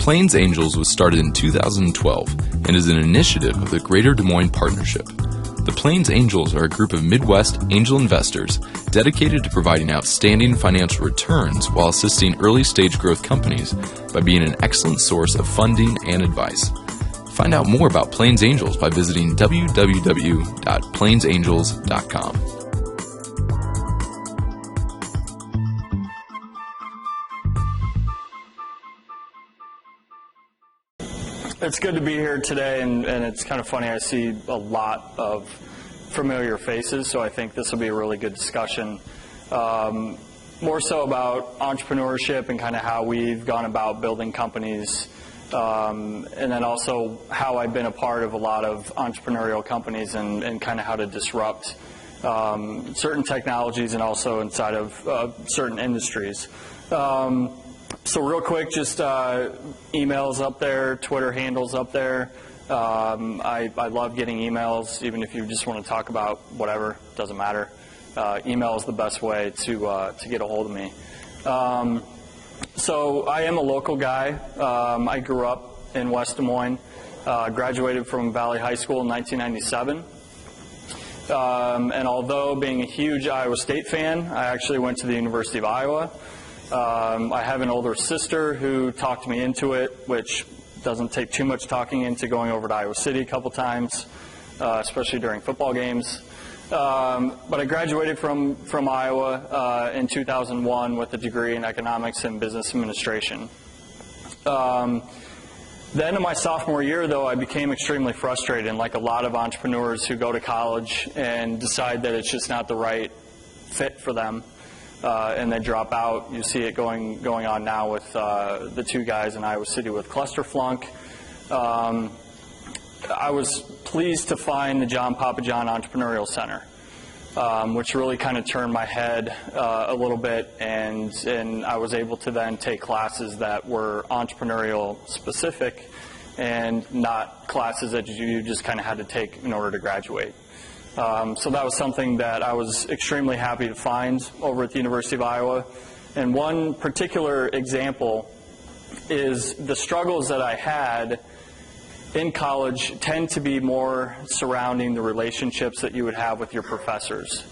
Plains Angels was started in 2012 and is an initiative of the Greater Des Moines Partnership. The Plains Angels are a group of Midwest angel investors dedicated to providing outstanding financial returns while assisting early-stage growth companies by being an excellent source of funding and advice. Find out more about Plains Angels by visiting www.plainsangels.com. It's good to be here today, and it's kind of funny. I see a lot of familiar faces, so I think this will be a really good discussion. More so about entrepreneurship and kind of how we've gone about building companies, and then also how I've been a part of a lot of entrepreneurial companies and kind of how to disrupt certain technologies and also inside of certain industries. So real quick, just emails up there, Twitter handles up there. I love getting emails, even if you just want to talk about whatever, doesn't matter. Email is the best way to get a hold of me. So I am a local guy. I grew up in West Des Moines, graduated from Valley High School in 1997. And although being a huge Iowa State fan, I actually went to the University of Iowa. I have an older sister who talked me into it, which doesn't take too much talking into going over to Iowa City a couple times, especially during football games. But I graduated from Iowa in 2001 with a degree in economics and business administration. Then in my sophomore year, though, I became extremely frustrated, and like a lot of entrepreneurs who go to college and decide that it's just not the right fit for them. And they drop out. You see it going on now with the two guys in Iowa City with Cluster Flunk. I was pleased to find the John Papa John Entrepreneurial Center, which really kind of turned my head a little bit, and I was able to then take classes that were entrepreneurial specific and not classes that you just kind of had to take in order to graduate. So that was something that I was extremely happy to find over at the University of Iowa. And one particular example is the struggles that I had in college tend to be more surrounding the relationships that you would have with your professors.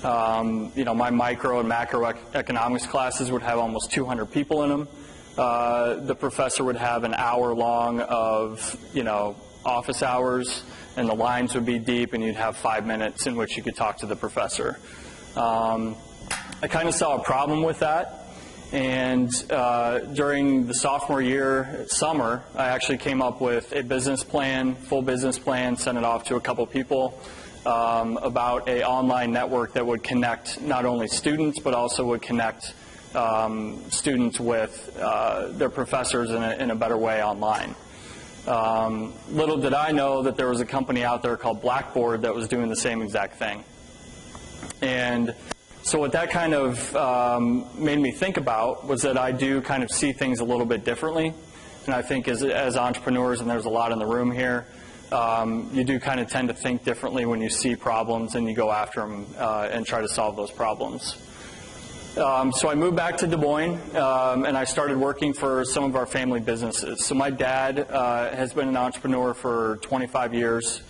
My micro and macroeconomics classes would have almost 200 people in them. The professor would have an hour long of, office hours, and the lines would be deep, and you'd have 5 minutes in which you could talk to the professor. I kind of saw a problem with that, and during the sophomore year, summer, I actually came up with a business plan, full business plan, sent it off to a couple people about an online network that would connect not only students, but also would connect students with their professors in a better way online. Little did I know that there was a company out there called Blackboard that was doing the same exact thing. And so what that kind of made me think about was that I do kind of see things a little bit differently. And I think as entrepreneurs, and there's a lot in the room here, you do kind of tend to think differently when you see problems and you go after them and try to solve those problems. So I moved back to Des Moines, and I started working for some of our family businesses. So my dad has been an entrepreneur for 25 years.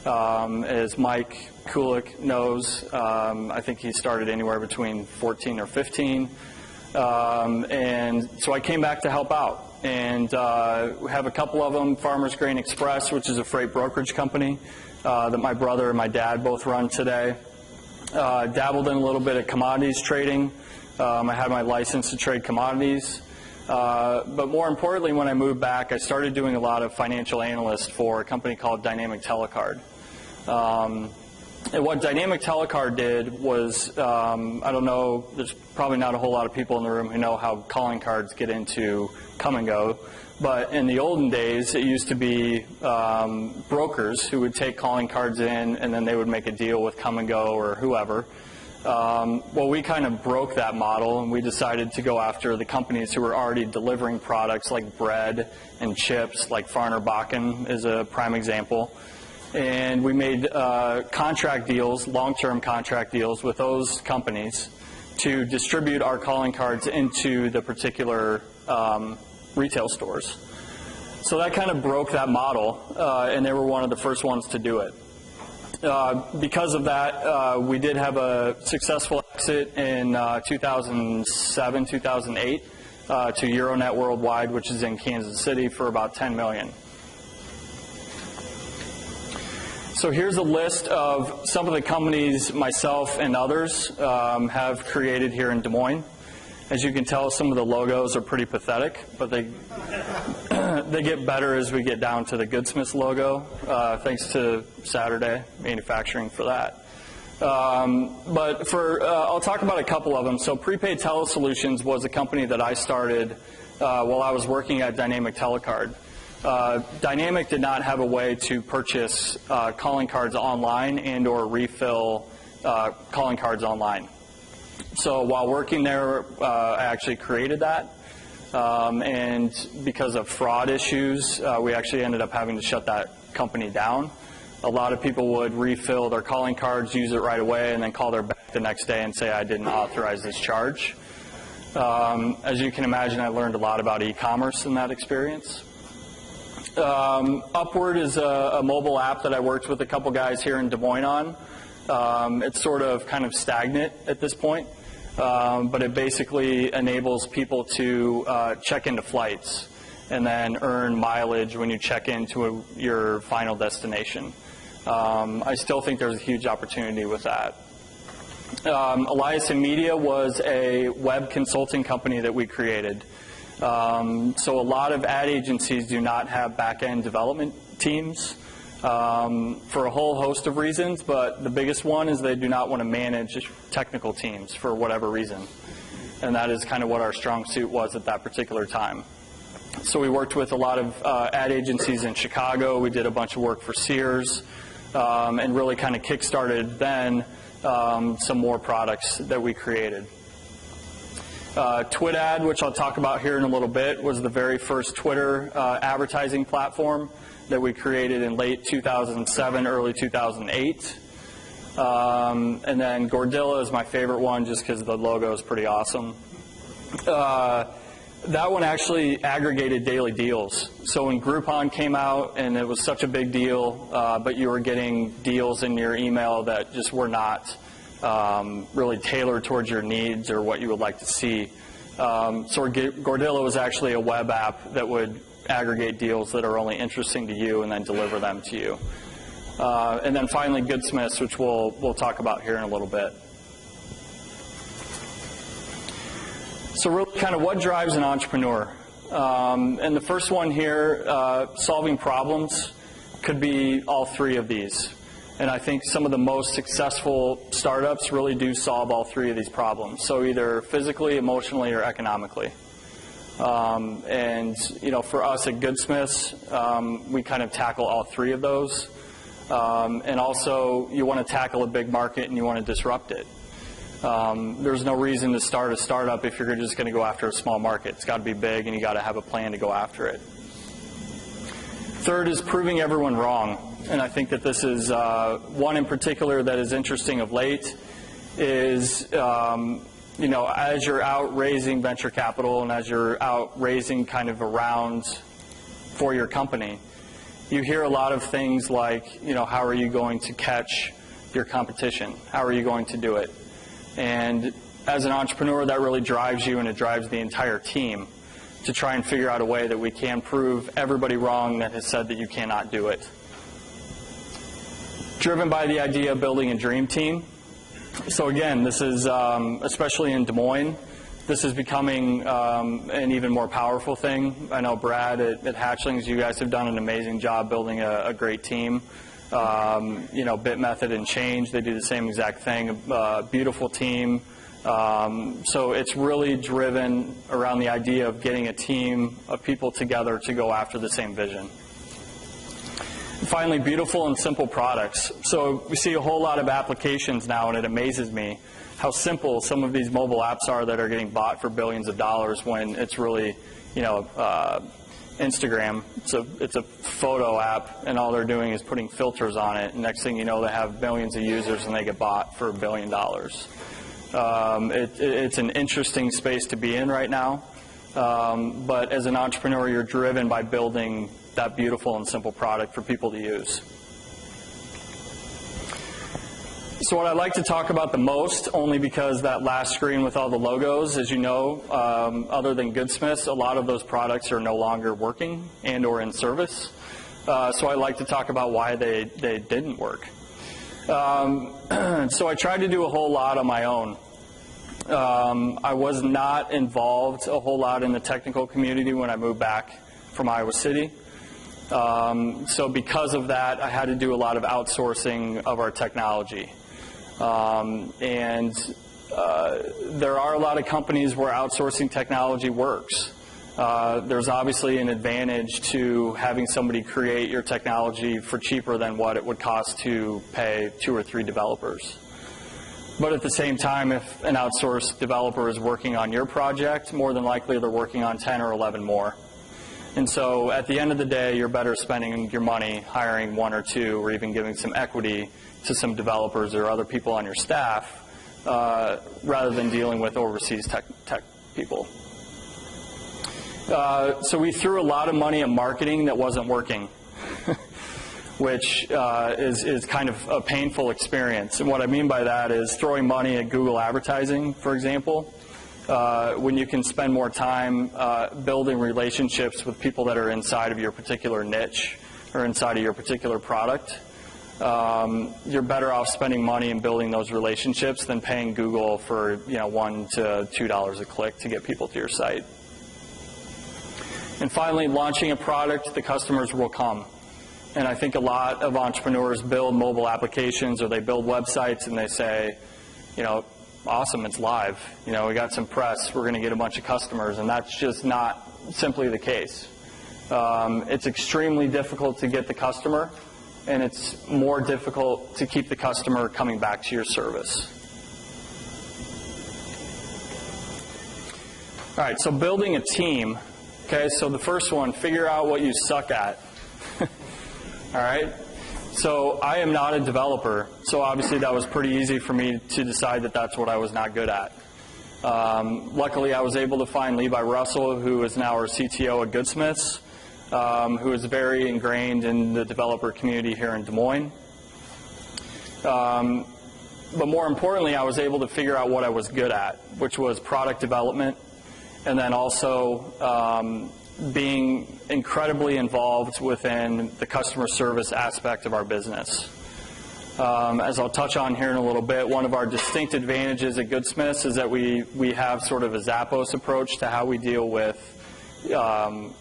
As Mike Kulik knows, I think he started anywhere between 14 or 15. And so I came back to help out. And we have a couple of them, Farmers Grain Express, which is a freight brokerage company that my brother and my dad both run today. Dabbled in a little bit of commodities trading. I had my license to trade commodities. But more importantly, when I moved back, I started doing a lot of financial analyst for a company called Dynamic Telecard. And what Dynamic Telecard did was, I don't know, there's probably not a whole lot of people in the room who know how calling cards get into come and go. But in the olden days, it used to be brokers who would take calling cards in, and then they would make a deal with come and go or whoever. Well, we kind of broke that model, and we decided to go after the companies who were already delivering products like bread and chips, like Farner Bakken is a prime example. And we made contract deals, long-term contract deals with those companies to distribute our calling cards into the particular retail stores. So that kind of broke that model, and they were one of the first ones to do it. Because of that, we did have a successful exit in 2007, 2008 to Euronet Worldwide, which is in Kansas City, for about $10 million. So here's a list of some of the companies myself and others have created here in Des Moines. As you can tell, some of the logos are pretty pathetic, but they get better as we get down to the Goodsmiths logo, thanks to Saturday Manufacturing for that. But I'll talk about a couple of them. So Prepaid Telesolutions was a company that I started while I was working at Dynamic Telecard. Dynamic did not have a way to purchase calling cards online and or refill calling cards online. So while working there, I actually created that. And because of fraud issues, we actually ended up having to shut that company down. A lot of people would refill their calling cards, use it right away, and then call their bank the next day and say, I didn't authorize this charge. As you can imagine, I learned a lot about e-commerce in that experience. Upward is a mobile app that I worked with a couple guys here in Des Moines on. It's sort of kind of stagnant at this point, but it basically enables people to check into flights and then earn mileage when you check into your final destination. I still think there's a huge opportunity with that. Eliason Media was a web consulting company that we created. So a lot of ad agencies do not have back-end development teams for a whole host of reasons, but the biggest one is they do not want to manage technical teams for whatever reason. And that is kind of what our strong suit was at that particular time. So we worked with a lot of ad agencies in Chicago. We did a bunch of work for Sears and really kind of kick-started then some more products that we created. TwitAd, which I'll talk about here in a little bit, was the very first Twitter advertising platform that we created in late 2007, early 2008. And then Gordilla is my favorite one just because the logo is pretty awesome. That one actually aggregated daily deals. So when Groupon came out and it was such a big deal, but you were getting deals in your email that just were not really tailored towards your needs or what you would like to see. So Gordilla was actually a web app that would aggregate deals that are only interesting to you and then deliver them to you. And then finally Goodsmiths, which we'll talk about here in a little bit. So really kind of what drives an entrepreneur? And the first one here, solving problems, could be all three of these. And I think some of the most successful startups really do solve all three of these problems. So either physically, emotionally, or economically. And you know, for us at Goodsmiths, we kind of tackle all three of those. And also, you want to tackle a big market and you want to disrupt it. There's no reason to start a startup if you're just going to go after a small market. It's got to be big, and you got to have a plan to go after it. Third is proving everyone wrong. And I think that this is one in particular that is interesting of late is, you know, as you're out raising venture capital and as you're out raising kind of a round for your company, you hear a lot of things like, you know, how are you going to catch your competition? How are you going to do it? And as an entrepreneur, that really drives you, and it drives the entire team to try and figure out a way that we can prove everybody wrong that has said that you cannot do it. Driven by the idea of building a dream team. So again, this is, especially in Des Moines, this is becoming an even more powerful thing. I know Brad at Hatchlings, you guys have done an amazing job building a great team. You know, Bit Method and Change, they do the same exact thing. Beautiful team. So it's really driven around the idea of getting a team of people together to go after the same vision. And finally, beautiful and simple products. So we see a whole lot of applications now, and it amazes me how simple some of these mobile apps are that are getting bought for billions of dollars when it's really, you know, Instagram. It's a photo app, and all they're doing is putting filters on it. And next thing you know, they have millions of users, and they get bought for $1 billion. It's an interesting space to be in right now. But as an entrepreneur, you're driven by building that beautiful and simple product for people to use. So what I like to talk about the most, only because that last screen with all the logos, as you know, other than Goodsmiths, a lot of those products are no longer working and or in service. So I like to talk about why they didn't work. So I tried to do a whole lot on my own. I was not involved a whole lot in the technical community when I moved back from Iowa City. So because of that, I had to do a lot of outsourcing of our technology. There are a lot of companies where outsourcing technology works. There's obviously an advantage to having somebody create your technology for cheaper than what it would cost to pay 2 or 3 developers. But at the same time, if an outsourced developer is working on your project, more than likely they're working on 10 or 11 more. And so at the end of the day, you're better spending your money hiring 1 or 2 or even giving some equity to some developers or other people on your staff rather than dealing with overseas tech people. So we threw a lot of money at marketing that wasn't working, which is kind of a painful experience. And what I mean by that is throwing money at Google advertising, for example, when you can spend more time building relationships with people that are inside of your particular niche or inside of your particular product. You're better off spending money and building those relationships than paying Google for $1 to $2 a click to get people to your site. And finally, launching a product, the customers will come. And I think a lot of entrepreneurs build mobile applications or they build websites and they say, awesome, it's live. We got some press, we're going to get a bunch of customers. And that's just not simply the case. It's extremely difficult to get the customer, and it's more difficult to keep the customer coming back to your service. All right, so building a team. Okay, so the first one, figure out what you suck at. All right, so I am not a developer, so obviously that was pretty easy for me to decide that that's what I was not good at. Luckily, I was able to find Levi Russell, who is now our CTO at Goodsmiths, who is very ingrained in the developer community here in Des Moines. But more importantly, I was able to figure out what I was good at, which was product development, and then also being incredibly involved within the customer service aspect of our business. As I'll touch on here in a little bit, one of our distinct advantages at Goodsmiths is that we have sort of a Zappos approach to how we deal with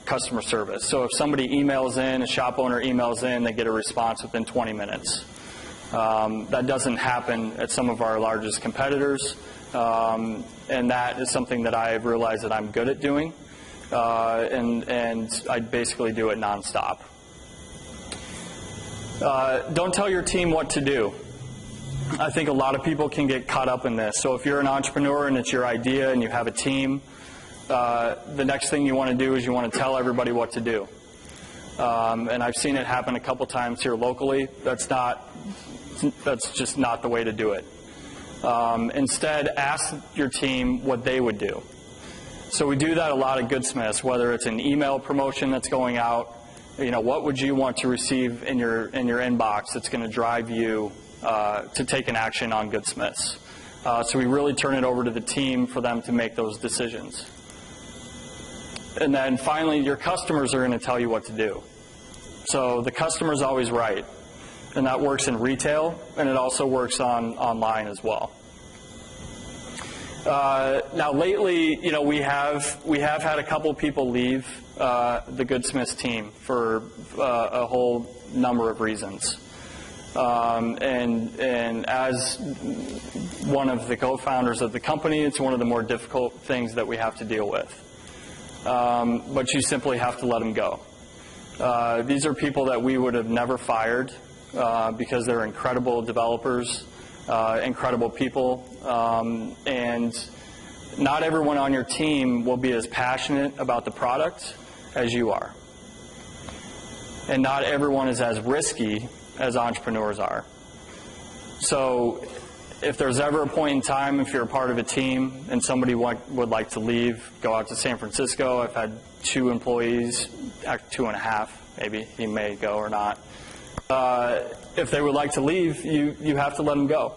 customer service. So if somebody emails in, a shop owner emails in, they get a response within 20 minutes. That doesn't happen at some of our largest competitors. And that is something that I've realized that I'm good at doing, and I basically do it nonstop. Don't tell your team what to do. I think a lot of people can get caught up in this. So if you're an entrepreneur and it's your idea and you have a team, the next thing you want to do is you want to tell everybody what to do. And I've seen it happen a couple times here locally. That's just not the way to do it. Instead, ask your team what they would do. So we do that a lot at Goodsmiths, whether it's an email promotion that's going out. What would you want to receive in your inbox that's going to drive you to take an action on Goodsmiths? So we really turn it over to the team for them to make those decisions. And then finally, your customers are going to tell you what to do. So the customer's always right. And that works in retail, and it also works online as well. Now, lately, we have had a couple people leave the Goodsmiths team for a whole number of reasons. And as one of the co-founders of the company, it's one of the more difficult things that we have to deal with. But you simply have to let them go. These are people that we would have never fired. Because they're incredible developers, incredible people, and not everyone on your team will be as passionate about the product as you are. And not everyone is as risky as entrepreneurs are. So If there's ever a point in time, if you're a part of a team and somebody would like to leave, go out to San Francisco. I've had 2 employees, 2.5 maybe, he may go or not. If they would like to leave, you have to let them go.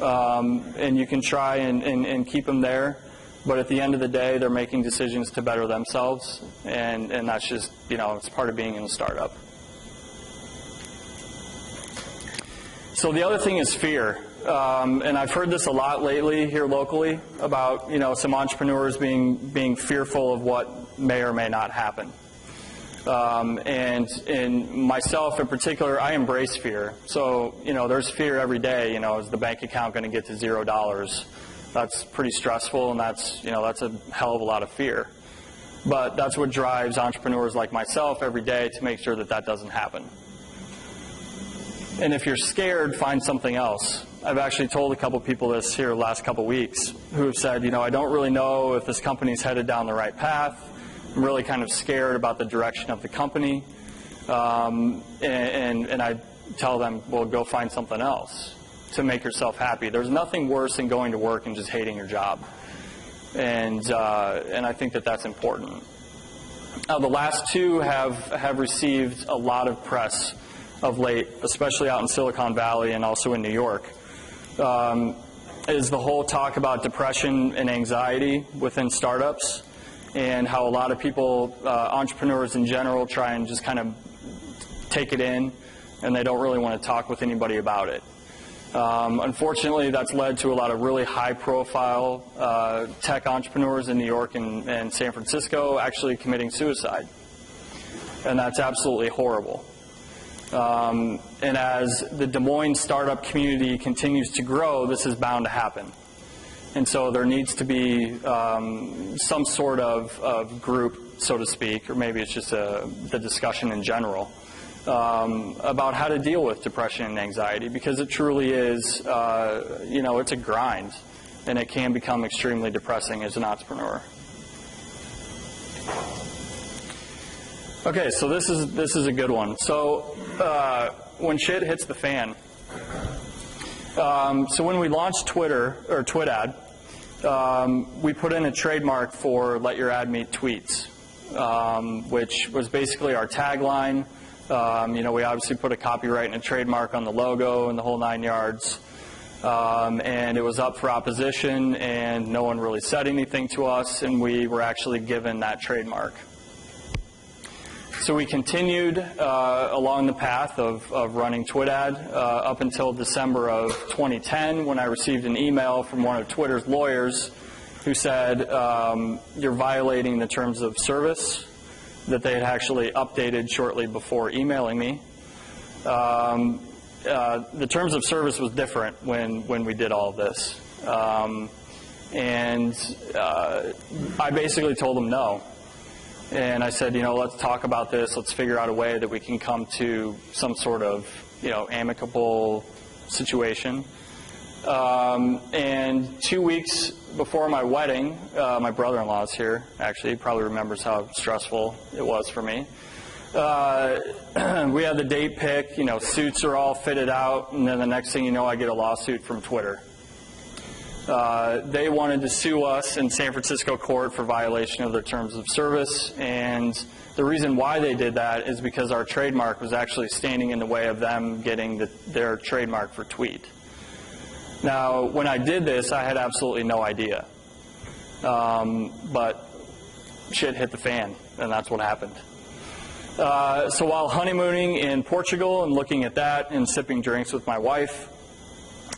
And you can try and keep them there, but at the end of the day, they're making decisions to better themselves, and that's just, it's part of being in a startup. So the other thing is fear. And I've heard this a lot lately here locally about, some entrepreneurs being fearful of what may or may not happen. And myself in particular, I embrace fear. So, there's fear every day, is the bank account going to get to $0? That's pretty stressful, and that's a hell of a lot of fear. But that's what drives entrepreneurs like myself every day to make sure that that doesn't happen. And if you're scared, find something else. I've actually told a couple people this here the last couple weeks who have said, I don't really know if this company's headed down the right path. I'm really kind of scared about the direction of the company. And I tell them, well, go find something else to make yourself happy. There's nothing worse than going to work and just hating your job. And I think that that's important. The last 2 have received a lot of press of late, especially out in Silicon Valley and also in New York, is the whole talk about depression and anxiety within startups, and how a lot of people, entrepreneurs in general, try and just kind of take it in, and they don't really want to talk with anybody about it. Unfortunately, that's led to a lot of really high-profile tech entrepreneurs in New York and San Francisco actually committing suicide, and that's absolutely horrible. And as the Des Moines startup community continues to grow, this is bound to happen. And so there needs to be some sort of group, so to speak, or maybe it's just the discussion in general, about how to deal with depression and anxiety, because it truly is, it's a grind, and it can become extremely depressing as an entrepreneur. Okay, so this is a good one. So when shit hits the fan. So when we launched Twitter, or TwitAd, we put in a trademark for Let Your Ad Meet Tweets, which was basically our tagline. We obviously put a copyright and a trademark on the logo and the whole 9 yards. And it was up for opposition, and no one really said anything to us, and we were actually given that trademark. So we continued along the path of running TwitAd up until December of 2010, when I received an email from one of Twitter's lawyers who said, you're violating the terms of service that they had actually updated shortly before emailing me. The terms of service was different when we did all of this. And I basically told them no. And I said, let's talk about this. Let's figure out a way that we can come to some sort of, amicable situation. And 2 weeks before my wedding, my brother-in-law is here. Actually, he probably remembers how stressful it was for me. We had the date picked. Suits are all fitted out, and then the next thing you know, I get a lawsuit from Twitter. They wanted to sue us in San Francisco court for violation of their terms of service, and the reason why they did that is because our trademark was actually standing in the way of them getting their trademark for tweet. Now, when I did this, I had absolutely no idea, but shit hit the fan, and that's what happened. So while honeymooning in Portugal and looking at that and sipping drinks with my wife,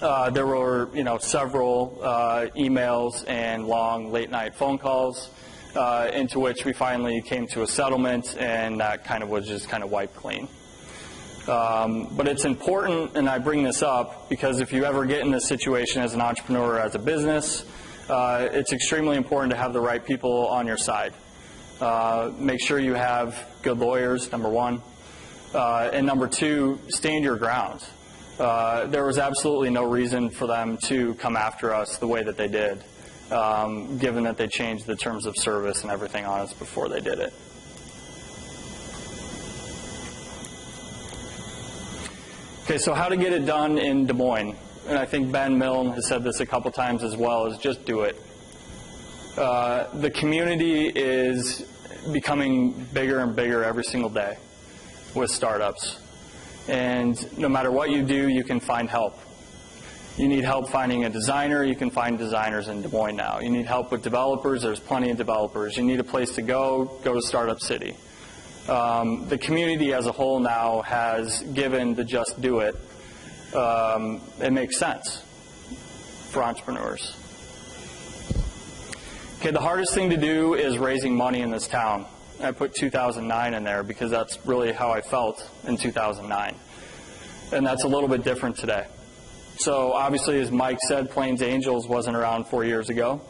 there were, several emails and long late-night phone calls into which we finally came to a settlement, and that was just wiped clean. But it's important, and I bring this up, because if you ever get in this situation as an entrepreneur or as a business, it's extremely important to have the right people on your side. Make sure you have good lawyers, number one, and number two, stand your ground. There was absolutely no reason for them to come after us the way that they did, given that they changed the terms of service and everything on us before they did it. Okay, so how to get it done in Des Moines. and I think Ben Milne has said this a couple times as well, is just do it. The community is becoming bigger and bigger every single day with startups. And no matter what you do, you can find help. You need help finding a designer, you can find designers in Des Moines now. You need help with developers, there's plenty of developers. You need a place to go to Startup City. The community as a whole now has given the just do it. It makes sense for entrepreneurs. Okay, the hardest thing to do is raising money in this town. I put 2009 in there because that's really how I felt in 2009. And that's a little bit different today. So obviously, as Mike said, Plains Angels wasn't around 4 years ago.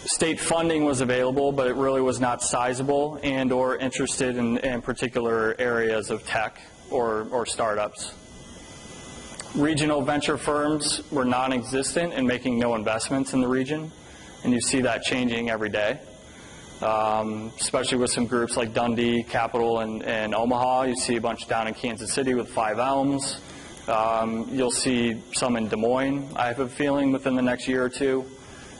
State funding was available, but it really was not sizable and or interested in particular areas of tech or startups. Regional venture firms were non-existent and making no investments in the region, and you see that changing every day, especially with some groups like Dundee, Capital, and Omaha. You see a bunch down in Kansas City with Five Elms. You'll see some in Des Moines, I have a feeling, within the next year or two.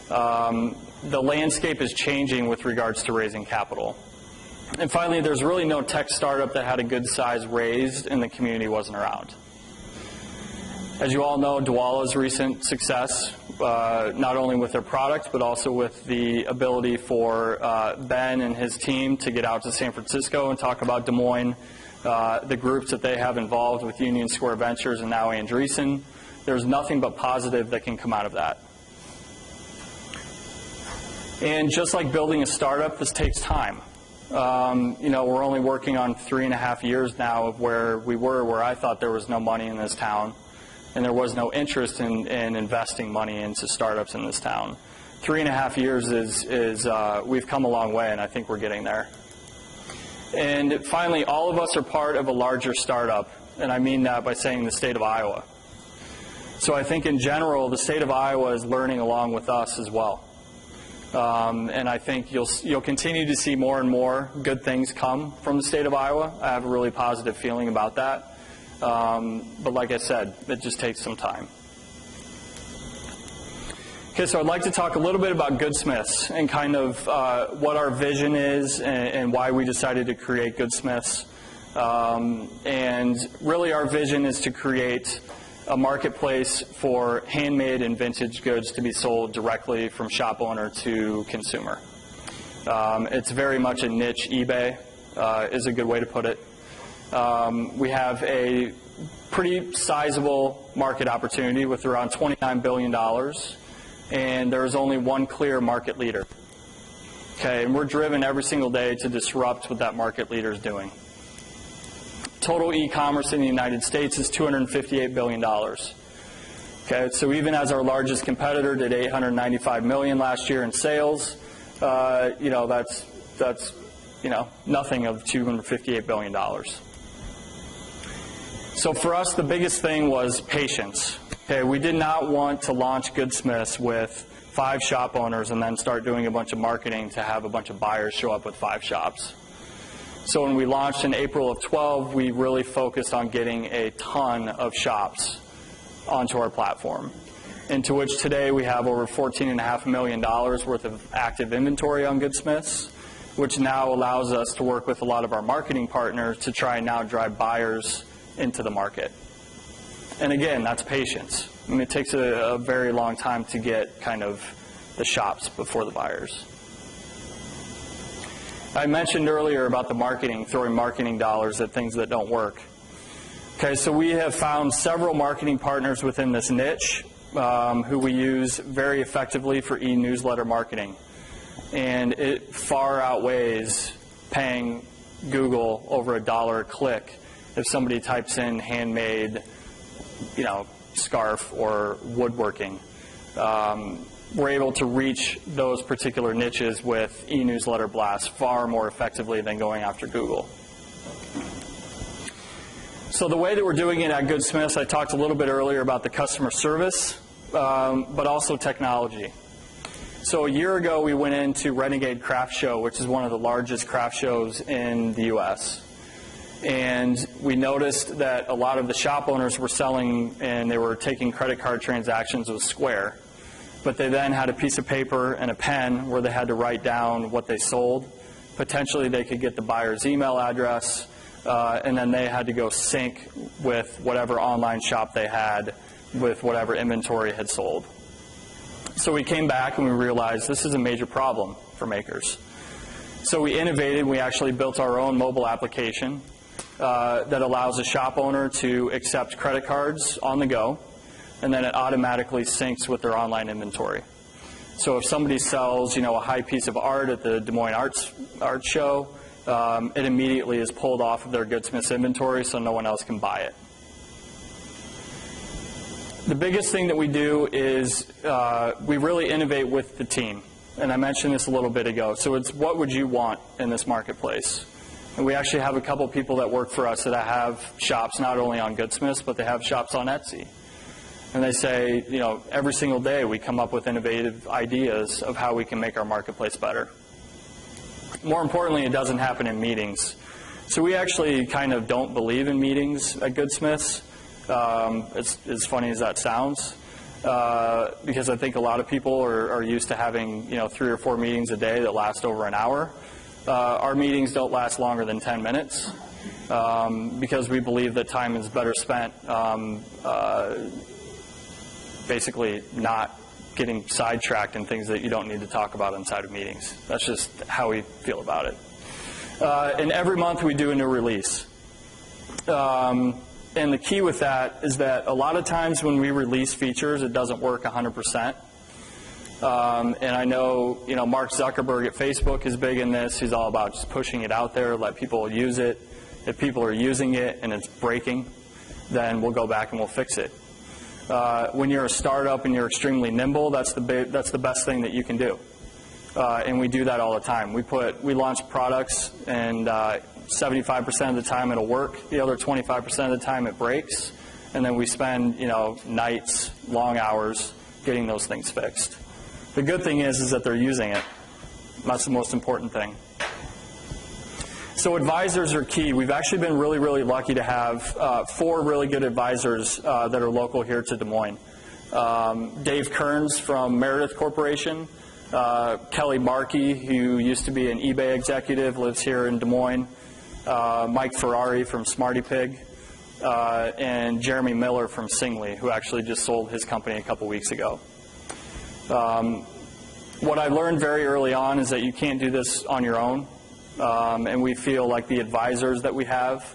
The landscape is changing with regards to raising capital. And finally, there's really no tech startup that had a good size raised and the community wasn't around. As you all know, Douala's recent success, not only with their product, but also with the ability for Ben and his team to get out to San Francisco and talk about Des Moines, the groups that they have involved with Union Square Ventures and now Andreessen. There's nothing but positive that can come out of that. And just like building a startup, this takes time. We're only working on 3.5 years now of where we were, where I thought there was no money in this town, and there was no interest in investing money into startups in this town. 3.5 years is we've come a long way, and I think we're getting there. And finally, all of us are part of a larger startup, and I mean that by saying the state of Iowa. So I think in general, the state of Iowa is learning along with us as well. And I think you'll continue to see more and more good things come from the state of Iowa. I have a really positive feeling about that. But like I said, it just takes some time. Okay, so I'd like to talk a little bit about Goodsmiths and kind of what our vision is and why we decided to create Goodsmiths. And really our vision is to create a marketplace for handmade and vintage goods to be sold directly from shop owner to consumer. It's very much a niche. eBay is a good way to put it. We have a pretty sizable market opportunity with around $29 billion, and there's only one clear market leader. Okay, and we're driven every single day to disrupt what that market leader is doing. Total e-commerce in the United States is $258 billion. Okay, so even as our largest competitor did $895 million last year in sales, that's nothing of $258 billion. So for us, the biggest thing was patience. Okay, we did not want to launch Goodsmiths with 5 shop owners and then start doing a bunch of marketing to have a bunch of buyers show up with 5 shops. So when we launched in April of 12, we really focused on getting a ton of shops onto our platform, into which today we have over $14.5 million worth of active inventory on Goodsmiths, which now allows us to work with a lot of our marketing partners to try and now drive buyers into the market. And again, that's patience. I mean, it takes a very long time to get kind of the shops before the buyers. I mentioned earlier about the marketing, throwing marketing dollars at things that don't work. Okay, so we have found several marketing partners within this niche who we use very effectively for e-newsletter marketing. And it far outweighs paying Google over $1 a click if somebody types in handmade, scarf or woodworking. We're able to reach those particular niches with e-newsletter blasts far more effectively than going after Google. So the way that we're doing it at Goodsmiths, I talked a little bit earlier about the customer service, but also technology. So a year ago, we went into Renegade Craft Show, which is one of the largest craft shows in the U.S. And we noticed that a lot of the shop owners were selling and they were taking credit card transactions with Square. But they then had a piece of paper and a pen where they had to write down what they sold. Potentially they could get the buyer's email address, and then they had to go sync with whatever online shop they had with whatever inventory had sold. So we came back and we realized this is a major problem for makers. So we innovated. We actually built our own mobile application that allows a shop owner to accept credit cards on the go, and then it automatically syncs with their online inventory. So if somebody sells, a high piece of art at the Des Moines Art Show, it immediately is pulled off of their Goodsmiths inventory so no one else can buy it. The biggest thing that we do is we really innovate with the team. And I mentioned this a little bit ago. So it's what would you want in this marketplace? And we actually have a couple people that work for us that have shops not only on Goodsmiths, but they have shops on Etsy. And they say, every single day we come up with innovative ideas of how we can make our marketplace better. More importantly, it doesn't happen in meetings. So we actually kind of don't believe in meetings at Goodsmiths. It's as funny as that sounds, because I think a lot of people are used to having 3 or 4 meetings a day that last over an hour. Our meetings don't last longer than 10 minutes because we believe that time is better spent basically not getting sidetracked in things that you don't need to talk about inside of meetings. That's just how we feel about it. And every month we do a new release. And the key with that is that a lot of times when we release features, it doesn't work 100%. And I know, Mark Zuckerberg at Facebook is big in this. He's all about just pushing it out there, let people use it. If people are using it and it's breaking, then we'll go back and we'll fix it. When you're a startup and you're extremely nimble, that's the best thing that you can do. And we do that all the time. We launch products, and 75% of the time it'll work. The other 25% of the time it breaks, and then we spend nights, long hours getting those things fixed. The good thing is that they're using it. That's the most important thing. So advisors are key. We've actually been really, really lucky to have 4 really good advisors that are local here to Des Moines. Dave Kearns from Meredith Corporation, Kelly Markey, who used to be an eBay executive, lives here in Des Moines, Mike Ferrari from Smarty Pig, and Jeremy Miller from Singley, who actually just sold his company a couple weeks ago. What I learned very early on is that you can't do this on your own. And we feel like the advisors that we have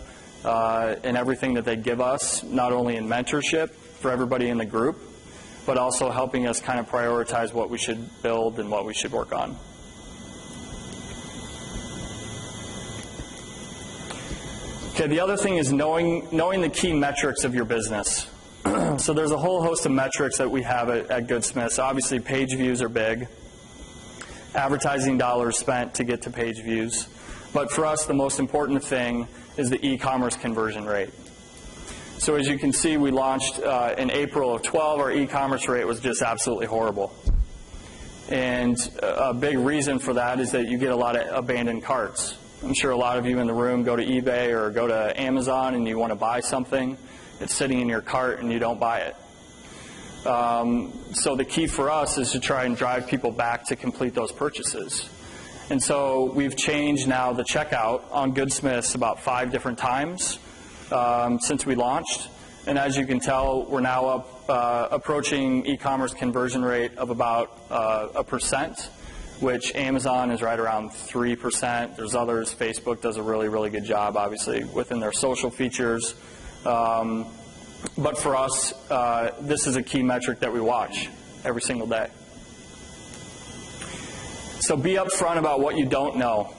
and everything that they give us, not only in mentorship for everybody in the group, but also helping us kind of prioritize what we should build and what we should work on. Okay, the other thing is knowing the key metrics of your business. So there's a whole host of metrics that we have at Goodsmiths. Obviously, page views are big. Advertising dollars spent to get to page views. But for us, the most important thing is the e-commerce conversion rate. So as you can see, we launched in April of 12. Our e-commerce rate was just absolutely horrible. And a big reason for that is that you get a lot of abandoned carts. I'm sure a lot of you in the room go to eBay or go to Amazon and you want to buy something. It's sitting in your cart and you don't buy it. So the key for us is to try and drive people back to complete those purchases. And so we've changed now the checkout on Goodsmiths about 5 different times since we launched. And as you can tell, we're now up approaching e-commerce conversion rate of about 1%, which Amazon is right around 3%. There's others. Facebook does a really, really good job, obviously, within their social features. But for us, this is a key metric that we watch every single day. So be upfront about what you don't know.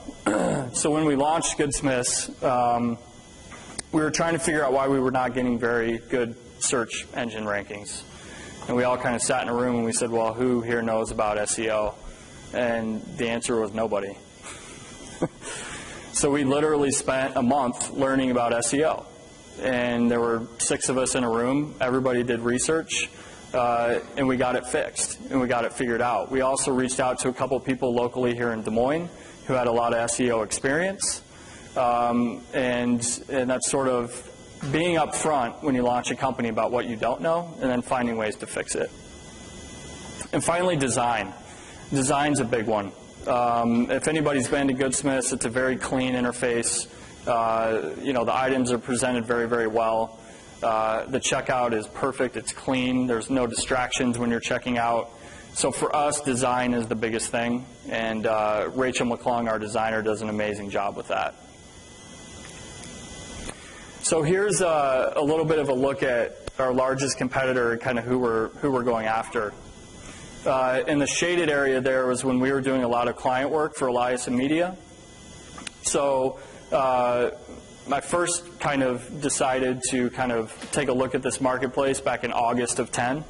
So when we launched Goodsmiths, we were trying to figure out why we were not getting very good search engine rankings. And we all kind of sat in a room and we said, well, who here knows about SEO? And the answer was nobody. So we literally spent a month learning about SEO. And there were 6 of us in a room. Everybody did research, and we got it fixed, and we got it figured out. We also reached out to a couple people locally here in Des Moines who had a lot of SEO experience, And that's sort of being upfront when you launch a company about what you don't know, and then finding ways to fix it. And finally, design. Design's a big one. If anybody's been to Goodsmiths, it's a very clean interface. The items are presented very, very well. The checkout is perfect. It's clean. There's no distractions when you're checking out. So for us, design is the biggest thing, and Rachel McClung, our designer, does an amazing job with that. So here's a little bit of a look at our largest competitor and kind of who we're going after. In the shaded area there was when we were doing a lot of client work for Eliason Media. So I first kind of decided to kind of take a look at this marketplace back in August of 10.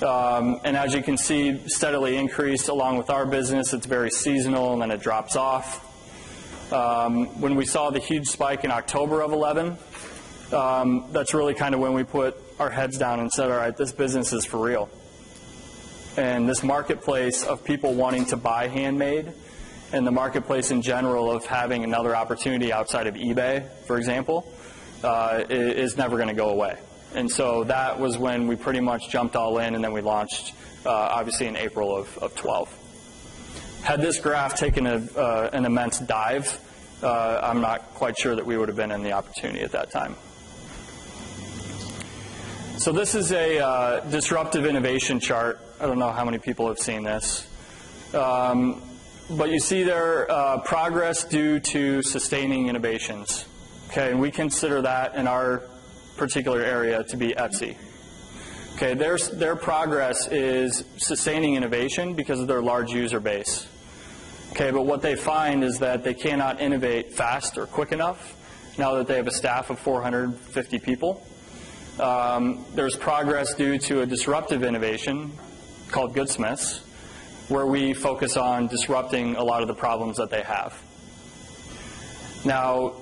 And as you can see, steadily increased along with our business. It's very seasonal, and then it drops off. When we saw the huge spike in October of 11, that's really kind of when we put our heads down and said, all right, this business is for real. And this marketplace of people wanting to buy handmade, and the marketplace in general of having another opportunity outside of eBay, for example, is never going to go away. And so that was when we pretty much jumped all in, and then we launched, obviously, in April of 12. Had this graph taken an immense dive, I'm not quite sure that we would have been in the opportunity at that time. So this is a disruptive innovation chart. I don't know how many people have seen this. But you see there progress due to sustaining innovations. Okay, and we consider that in our particular area to be Etsy. Okay, their progress is sustaining innovation because of their large user base. Okay, but what they find is that they cannot innovate fast or quick enough now that they have a staff of 450 people. There's progress due to a disruptive innovation called Goodsmiths, where we focus on disrupting a lot of the problems that they have. Now,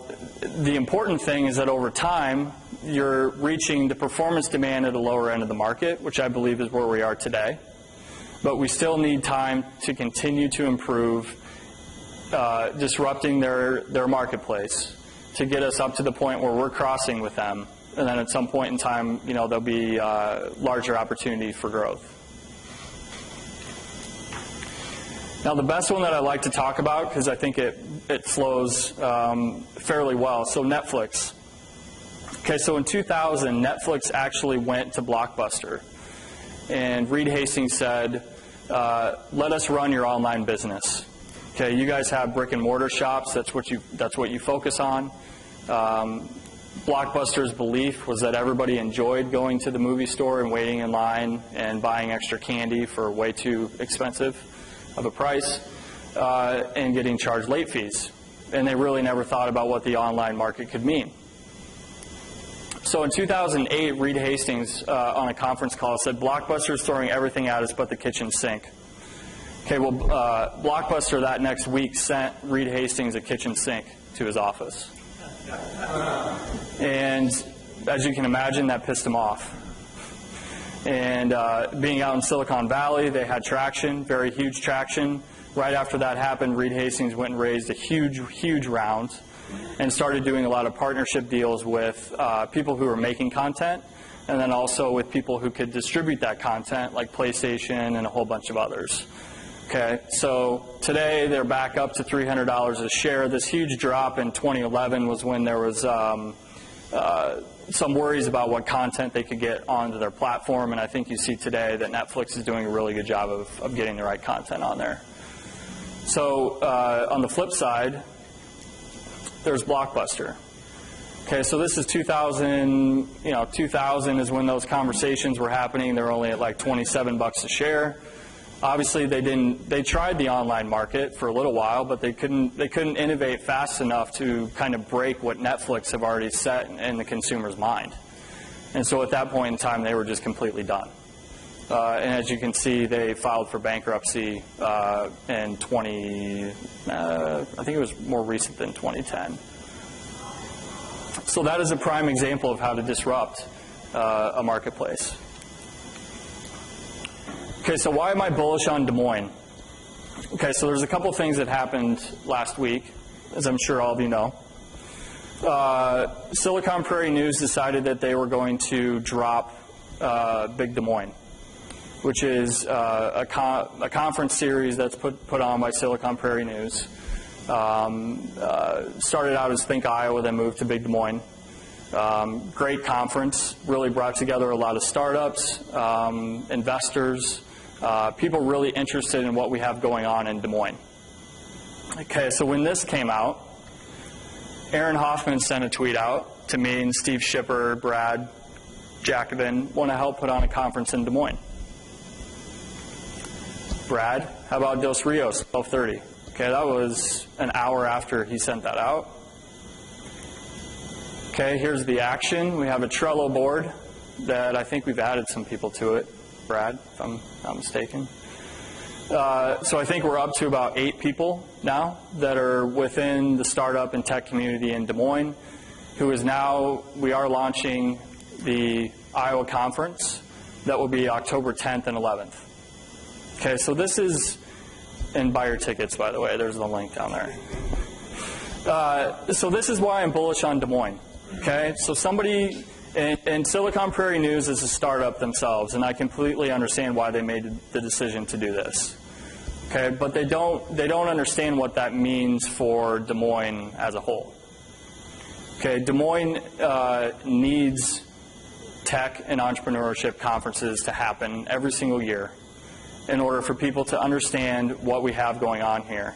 the important thing is that over time, you're reaching the performance demand at the lower end of the market, which I believe is where we are today. But we still need time to continue to improve, disrupting their marketplace to get us up to the point where we're crossing with them. And then at some point in time, there'll be larger opportunity for growth. Now, the best one that I like to talk about, because I think it flows fairly well, so Netflix. Okay, so in 2000, Netflix actually went to Blockbuster. And Reed Hastings said, let us run your online business. Okay, you guys have brick and mortar shops, that's what you focus on. Blockbuster's belief was that everybody enjoyed going to the movie store and waiting in line and buying extra candy for way too expensive of a price, and getting charged late fees. And they really never thought about what the online market could mean. So in 2008, Reed Hastings on a conference call said, Blockbuster's throwing everything at us but the kitchen sink. Okay, well, Blockbuster that next week sent Reed Hastings a kitchen sink to his office. And as you can imagine, that pissed him off. And being out in Silicon Valley, they had traction, very huge traction. Right after that happened, Reed Hastings went and raised a huge, huge round and started doing a lot of partnership deals with people who were making content, and then also with people who could distribute that content, like PlayStation and a whole bunch of others. Okay, so today they're back up to $300 a share. This huge drop in 2011 was when there was some worries about what content they could get onto their platform, and I think you see today that Netflix is doing a really good job of getting the right content on there. So on the flip side, there's Blockbuster. Okay, so this is 2000. 2000 is when those conversations were happening. They're only at like $27 a share. Obviously, they tried the online market for a little while, but they couldn't innovate fast enough to kind of break what Netflix have already set in the consumer's mind. And so at that point in time, they were just completely done. And as you can see, they filed for bankruptcy in I think it was more recent than 2010. So that is a prime example of how to disrupt a marketplace. Okay, so why am I bullish on Des Moines? Okay, so there's a couple things that happened last week. as I'm sure all of you know. Silicon Prairie News decided that they were going to drop Big Des Moines, which is a conference series that's put on by Silicon Prairie News. Started out as Think Iowa, then moved to Big Des Moines. Great conference, really brought together a lot of startups, investors, people really interested in what we have going on in Des Moines. Okay, so when this came out, Aaron Hoffman sent a tweet out to me and Steve Schipper, Brad Jacobin, want to help put on a conference in Des Moines. Brad, how about Dos Rios, 12:30? Okay, that was an hour after he sent that out. Okay, here's the action. We have a Trello board that I think we've added some people to it. Brad, if I'm not mistaken. So I think we're up to about 8 people now that are within the startup and tech community in Des Moines, who is now, we are launching the Iowa conference that will be October 10th and 11th. Okay, so this is, and buy your tickets, by the way, there's the link down there. So this is why I'm bullish on Des Moines. Okay, so somebody, and Silicon Prairie News is a startup themselves, and I completely understand why they made the decision to do this. Okay, but they don't understand what that means for Des Moines as a whole. Okay, Des Moines needs tech and entrepreneurship conferences to happen every single year in order for people to understand what we have going on here.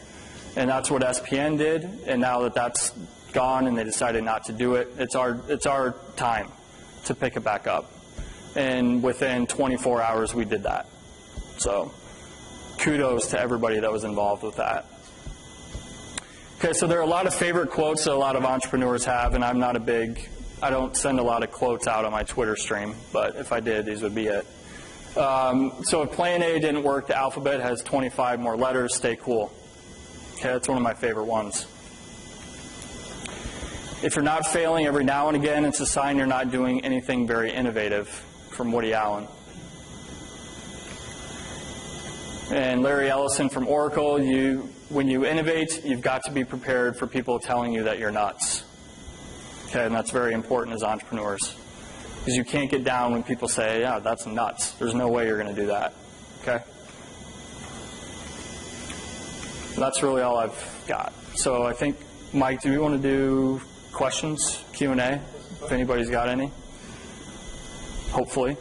And that's what SPN did, and now that that's gone and they decided not to do it, it's our time to pick it back up. And within 24 hours we did that. So kudos to everybody that was involved with that. Okay, so there are a lot of favorite quotes that a lot of entrepreneurs have, and I'm not a big, I don't send a lot of quotes out on my Twitter stream, but if I did, these would be it. So if plan A didn't work, the alphabet has 25 more letters, stay cool. Okay, that's one of my favorite ones. If you're not failing every now and again, it's a sign you're not doing anything very innovative, from Woody Allen. And Larry Ellison from Oracle, when you innovate, you've got to be prepared for people telling you that you're nuts. Okay, and that's very important as entrepreneurs. Because you can't get down when people say, yeah, that's nuts. There's no way you're going to do that. Okay? That's really all I've got. So I think, Mike, do we want to do questions, Q&A, if anybody's got any? Hopefully.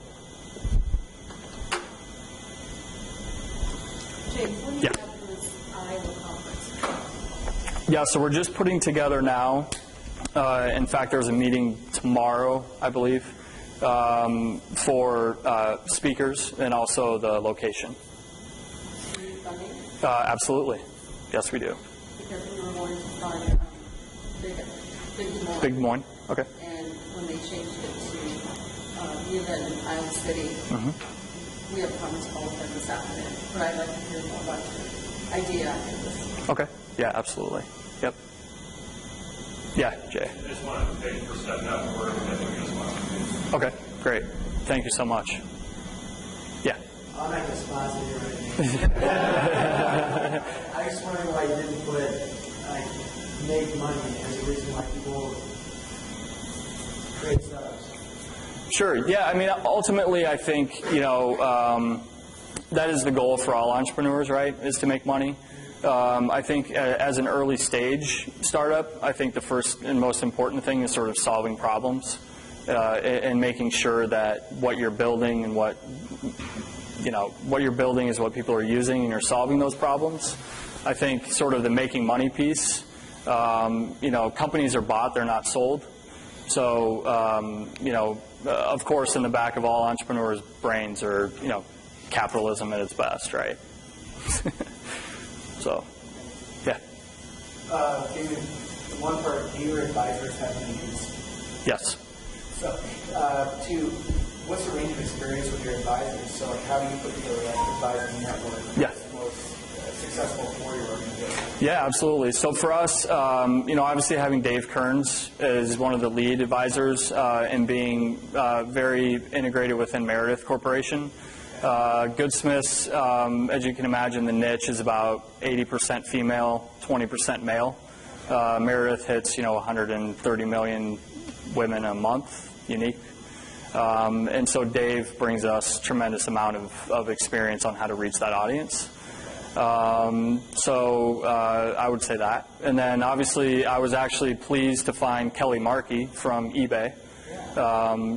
James, what do you Yeah. have for this Iowa conference? Yeah, so we're just putting together now. In fact, there's a meeting tomorrow, I believe, for speakers and also the location. Do you need funding? Absolutely. Yes, we do. Because we were going to fund Big Des Moines. Big Des Moines? Okay. And when they changed it to the event in Iowa City, we have a conference call with them this afternoon. But I'd like to hear more about your idea after this. Okay. Yeah, absolutely. Yep. Yeah, Jay. I just wanted to thank you for setting up and working with me as well. Okay, great. Thank you so much. Yeah. I'll make this positive right now. I just wondering why you didn't put, like, make money as a reason why people create startups. Sure. Yeah, I mean, ultimately, I think, that is the goal for all entrepreneurs, right, is to make money. I think as an early stage startup, I think the first and most important thing is sort of solving problems and making sure that what you're building and what you're building is what people are using and you're solving those problems. I think sort of the making money piece, companies are bought, they're not sold. So, of course, in the back of all entrepreneurs' brains are, capitalism at its best, right? So, yeah. One part, do your advisors have needs? Yes. So, what's the range of experience with your advisors? So, like, how do you put together that advisory network that's most successful for your organization? Yeah, absolutely. So for us, obviously having Dave Kearns is one of the lead advisors and being very integrated within Meredith Corporation. Goodsmiths, as you can imagine, the niche is about 80% female, 20% male. Meredith hits 130 million women a month, unique. And so Dave brings us tremendous amount of experience on how to reach that audience. So I would say that. And then obviously I was actually pleased to find Kelly Markey from eBay.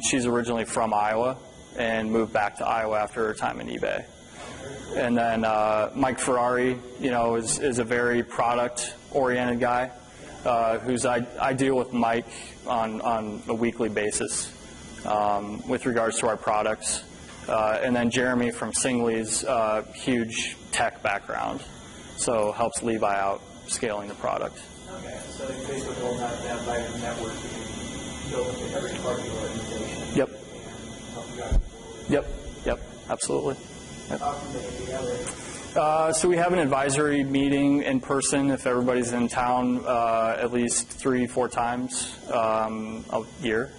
She's originally from Iowa and moved back to Iowa after her time in eBay. And then Mike Ferrari, is a very product-oriented guy. I deal with Mike on a weekly basis with regards to our products. And then Jeremy from Singley's huge tech background, so helps Levi out scaling the product. Okay, so basically building that vitamin network you can build into every part of your organization. Yep. And help you guys. Yep, absolutely. Yep. How can they get together? So we have an advisory meeting in person if everybody's in town at least 3-4 times a year.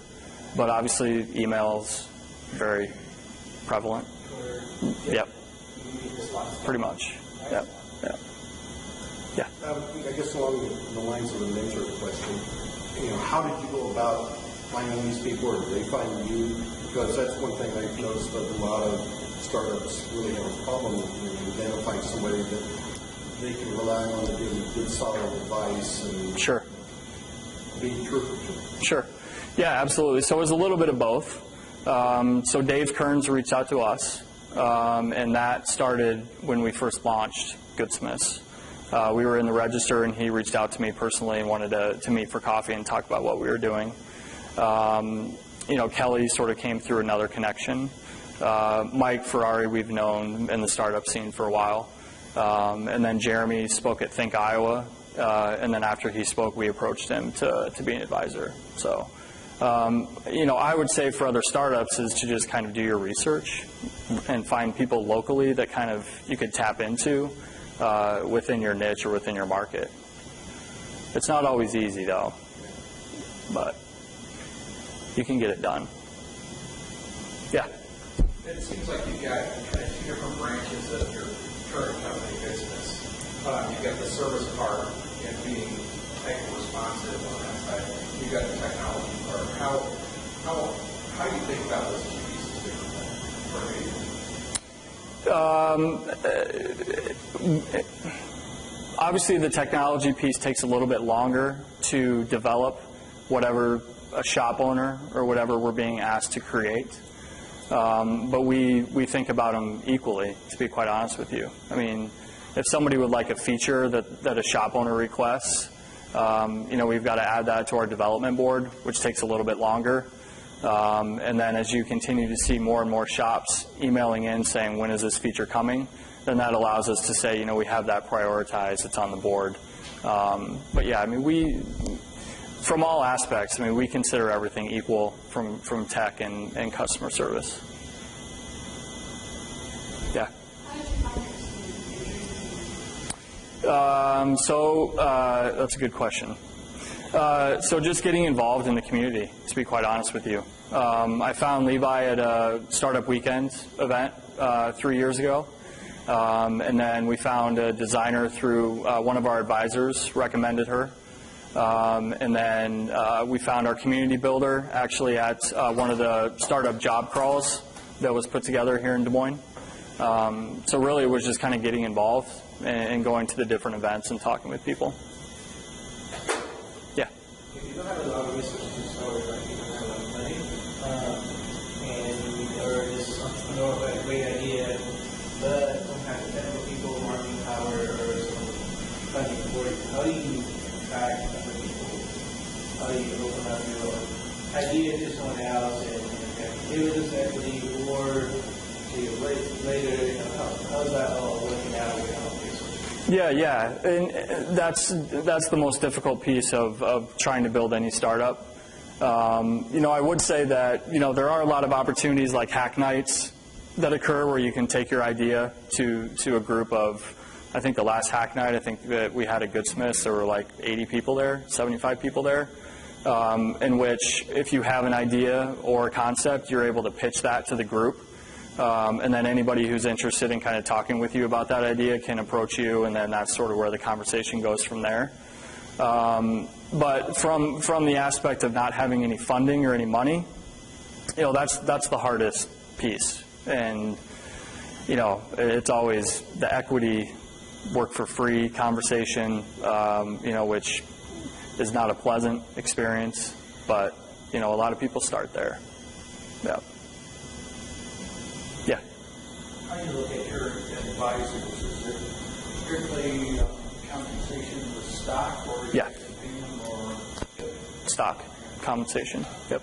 But obviously emails very prevalent. Yep. Pretty much. Yep. Yeah. I guess along the lines of the mentor question, how did you go about finding these people, or did they find you? Because that's one thing I've noticed that a lot of startups really have a problem with identifying somebody that they can rely on to give good, solid advice and Sure. be truthful to them. Sure. Yeah, absolutely. So it was a little bit of both. So Dave Kearns reached out to us, and that started when we first launched Goodsmiths. We were in the register, and he reached out to me personally and wanted to meet for coffee and talk about what we were doing. Kelly sort of came through another connection. Mike Ferrari we've known in the startup scene for a while. And then Jeremy spoke at Think Iowa, and then after he spoke, we approached him to be an advisor. So. I would say for other startups is to just kind of do your research and find people locally that kind of you could tap into within your niche or within your market. It's not always easy though, but you can get it done. Yeah. It seems like you've got kind of two different branches of your current company business. You've got the service part and being tech responsive on that side. You've got the technology part. How do you think about those two pieces differently? Obviously, the technology piece takes a little bit longer to develop whatever a shop owner or whatever we're being asked to create. But we think about them equally, to be quite honest with you. I mean, if somebody would like a feature that a shop owner requests, we've got to add that to our development board, which takes a little bit longer. And then as you continue to see more and more shops emailing in saying, when is this feature coming, then that allows us to say, we have that prioritized, it's on the board. But yeah, I mean, from all aspects, I mean, we consider everything equal from tech and customer service. Yeah. That's a good question. So just getting involved in the community, to be quite honest with you. I found Levi at a Startup Weekend event 3 years ago. And then we found a designer through one of our advisors, recommended her. And then we found our community builder actually at one of the startup job crawls that was put together here in Des Moines. So really it was just kind of getting involved and going to the different events and talking with people. Yeah. You don't have a lot of resources to start with, like you don't have a lot of money, or just entrepreneur with a great idea, but don't have technical people, marketing power, or some funding for it. How do you attract other people? How do you open up your idea to someone else and give it this equity, or later, how's that all working out with your own resources? Yeah, and that's the most difficult piece of trying to build any startup. I would say that there are a lot of opportunities like hack nights that occur where you can take your idea to a group of, I think the last hack night, I think that we had at Goodsmiths, there were like 80 people there, 75 people there, in which if you have an idea or a concept, you're able to pitch that to the group. And then anybody who's interested in kind of talking with you about that idea can approach you, and then that's sort of where the conversation goes from there. But from the aspect of not having any funding or any money, that's the hardest piece. And, it's always the equity, work for free conversation, which is not a pleasant experience, but, a lot of people start there. Yeah. Yeah. How do you look at your advisors? Is it strictly compensation with stock, or is it premium, or stock compensation? Yep.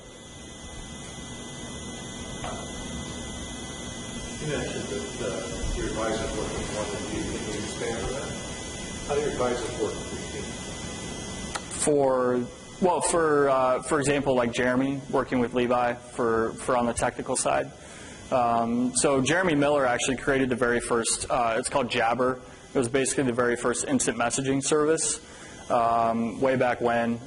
You mentioned that your advisors work with one of you. Can you expand on that? How do your advisors work with you? For example, like Jeremy working with Levi for on the technical side. So Jeremy Miller actually created the very first, it's called Jabber. It was basically the very first instant messaging service way back when.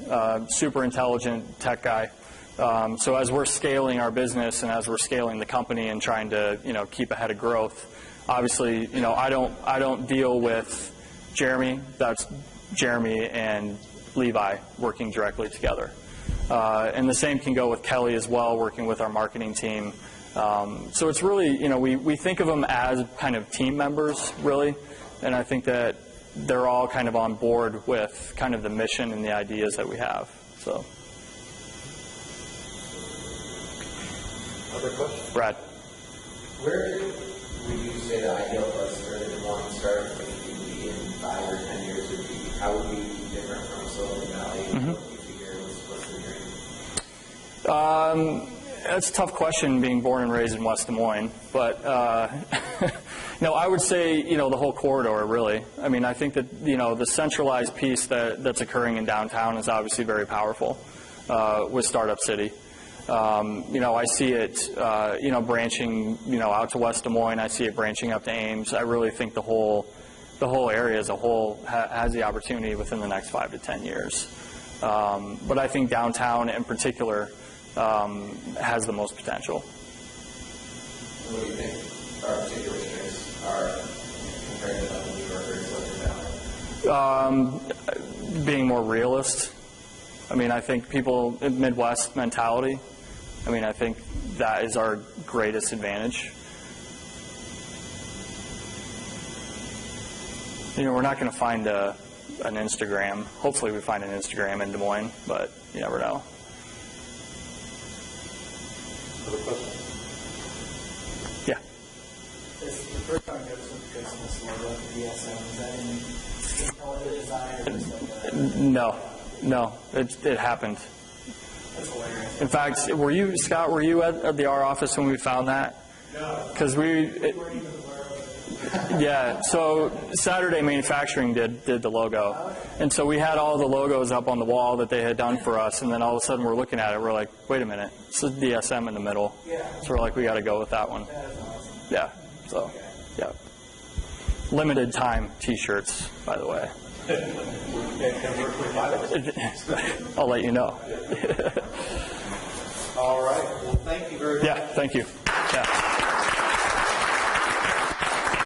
Super intelligent tech guy. So as we're scaling our business and as we're scaling the company and trying to keep ahead of growth, obviously I don't deal with Jeremy. That's Jeremy and Levi working directly together. And the same can go with Kelly as well, working with our marketing team. So it's really, we think of them as kind of team members, really, and I think that they're all kind of on board with kind of the mission and the ideas that we have. So. Other questions? Brad. Where would you say the ideal place for the Des Moines startup community to be in 5 or 10 years would be? How would we be different from Silicon Valley? What do you figure what's the dream? That's a tough question, being born and raised in West Des Moines. But no, I would say the whole corridor, really. I mean, I think that the centralized piece that's occurring in downtown is obviously very powerful with Startup City. I see it branching out to West Des Moines. I see it branching up to Ames. I really think the whole area as a whole has the opportunity within the next 5 to 10 years. But I think downtown in particular has the most potential. What do you think our particular strengths are compared to other New Yorkers, Silicon Valley? Being more realist. I mean, I think people, Midwest mentality, I think that is our greatest advantage. We're not going to find an Instagram. Hopefully we find an Instagram in Des Moines, but you never know. Other questions? Yeah. This is the first time I've ever seen the Christmas logo for BSM. Is that in color design or just like No, it happened. That's hilarious. In fact, Scott, were you at the R office when we found that? No. Because yeah, so Saturday Manufacturing did the logo. And so we had all the logos up on the wall that they had done for us, and then all of a sudden we're looking at it, we're like, wait a minute, this is DSM in the middle. Yeah. So we're like, we got to go with that one. That is awesome. Yeah, so, yeah. Limited time T-shirts, by the way. I'll let you know. All right. Well, thank you very much. Yeah, thank you.